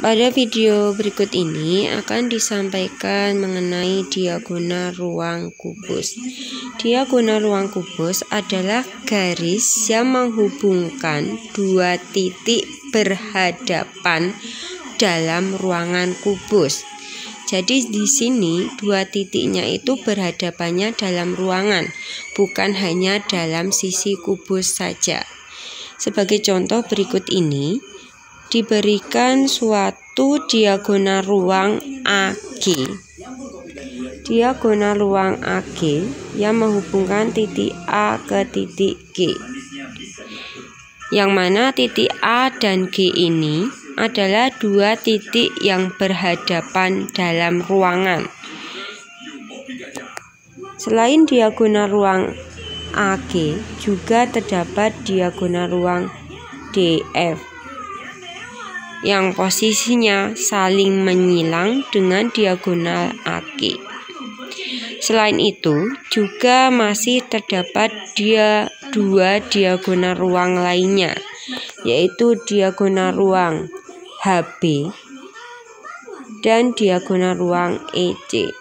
Pada video berikut ini akan disampaikan mengenai diagonal ruang kubus. Diagonal ruang kubus adalah garis yang menghubungkan dua titik berhadapan dalam ruangan kubus. Jadi di sini dua titiknya itu berhadapannya dalam ruangan, bukan hanya dalam sisi kubus saja. Sebagai contoh berikut ini, diberikan suatu diagonal ruang AG. Diagonal ruang AG yang menghubungkan titik A ke titik G. Yang mana titik A dan G ini adalah dua titik yang berhadapan dalam ruangan. Selain diagonal ruang AG, juga terdapat diagonal ruang DF yang posisinya saling menyilang dengan diagonal AG. Selain itu, juga masih terdapat dua diagonal ruang lainnya, yaitu diagonal ruang HB dan diagonal ruang EC.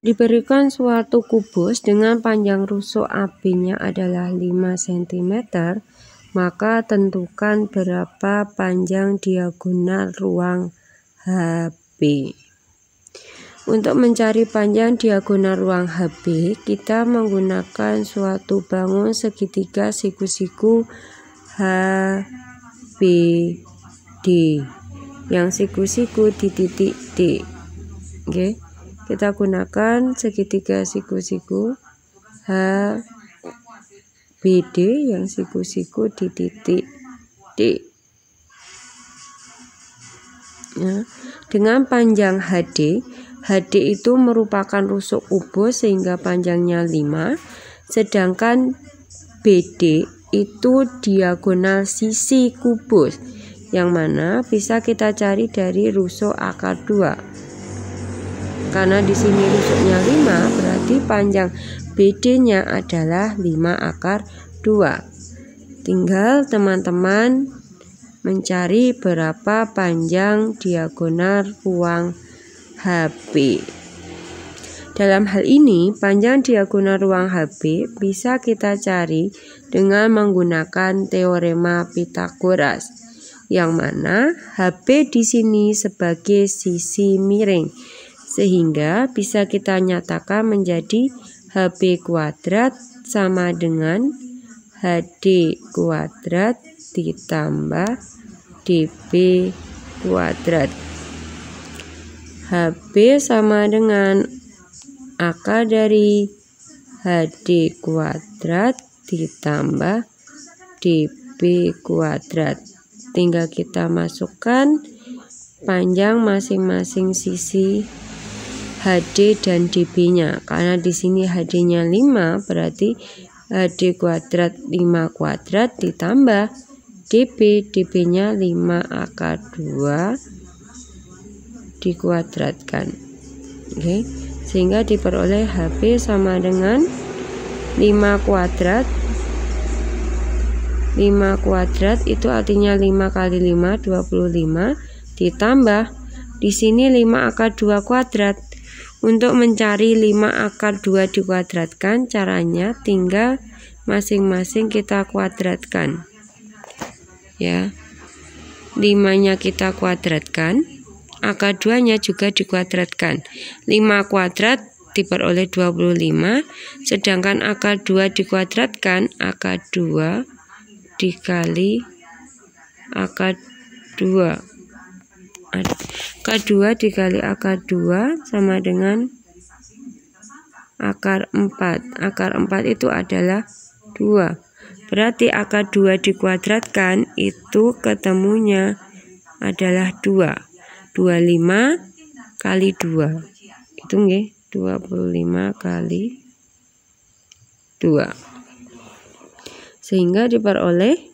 Diberikan suatu kubus dengan panjang rusuk AB-nya adalah 5 cm, maka tentukan berapa panjang diagonal ruang HB. Untuk mencari panjang diagonal ruang HB, kita menggunakan suatu bangun segitiga siku-siku HBD yang siku-siku di titik D. Oke, kita gunakan segitiga siku-siku BD yang siku-siku di titik D. Nah, dengan panjang HD itu merupakan rusuk kubus sehingga panjangnya 5, sedangkan BD itu diagonal sisi kubus, yang mana bisa kita cari dari rusuk akar 2. Karena di sini rusuknya 5, berarti panjang BD-nya adalah 5 akar 2. Tinggal teman-teman mencari berapa panjang diagonal ruang HB. Dalam hal ini, panjang diagonal ruang HB bisa kita cari dengan menggunakan teorema Pythagoras, yang mana HB di sini sebagai sisi miring, sehingga bisa kita nyatakan menjadi HB kuadrat sama dengan HD kuadrat ditambah DB kuadrat. HB sama dengan akar dari HD kuadrat ditambah DB kuadrat. Tinggal kita masukkan panjang masing-masing sisi HD dan DB-nya. Karena di sini HD-nya 5, berarti HD kuadrat 5 kuadrat ditambah DB, DB-nya 5 akar 2 dikuadratkan. Oke, sehingga diperoleh HB sama dengan 5 kuadrat. 5 kuadrat itu artinya 5 kali 5, 25, ditambah di sini 5 akar 2 kuadrat. Untuk mencari 5 akar 2 dikuadratkan, caranya tinggal masing-masing kita kuadratkan. Ya. 5-nya kita kuadratkan, akar 2-nya juga dikuadratkan. 5 kuadrat diperoleh 25, sedangkan akar 2 dikuadratkan, akar 2 dikali akar 2. Akar 2 dikali akar 2 sama dengan akar 4. Akar 4 itu adalah 2. Berarti akar 2 dikuadratkan itu ketemunya adalah 2. 25 kali 2. Itu nggih, 25 kali 2. Sehingga diperoleh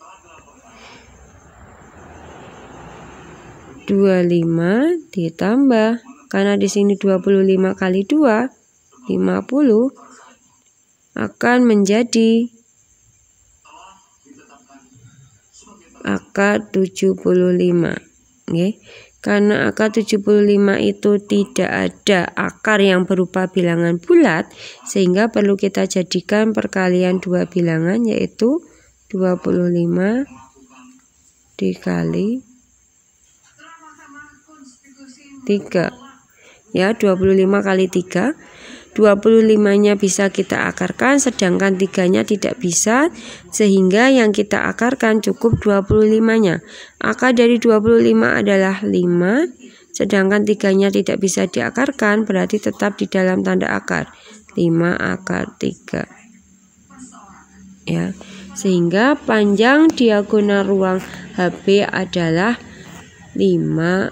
25 ditambah, karena di sini 25 kali 2 50, akan menjadi akar 75. Oke. Karena akar 75 itu tidak ada akar yang berupa bilangan bulat, sehingga perlu kita jadikan perkalian dua bilangan, yaitu 25 dikali 3. Ya, 25 kali 3. 25-nya bisa kita akarkan, sedangkan 3-nya tidak bisa, sehingga yang kita akarkan cukup 25-nya. Akar dari 25 adalah 5, sedangkan 3-nya tidak bisa diakarkan, berarti tetap di dalam tanda akar. 5 akar 3. Ya, sehingga panjang diagonal ruang HB adalah 5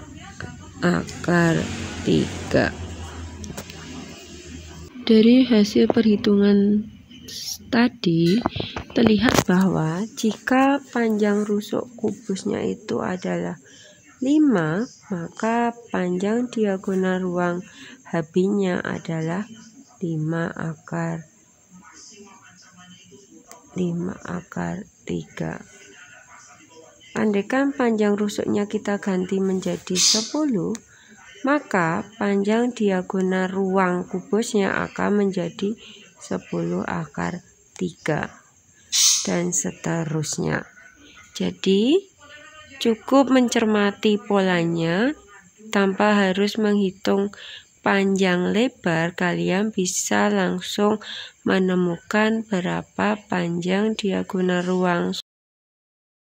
akar 3. Dari hasil perhitungan tadi terlihat bahwa jika panjang rusuk kubusnya itu adalah 5, maka panjang diagonal ruang HB-nya adalah 5 akar 3. Andaikan panjang rusuknya kita ganti menjadi 10, maka panjang diagonal ruang kubusnya akan menjadi 10 akar 3 dan seterusnya. Jadi cukup mencermati polanya tanpa harus menghitung panjang lebar, kalian bisa langsung menemukan berapa panjang diagonal ruang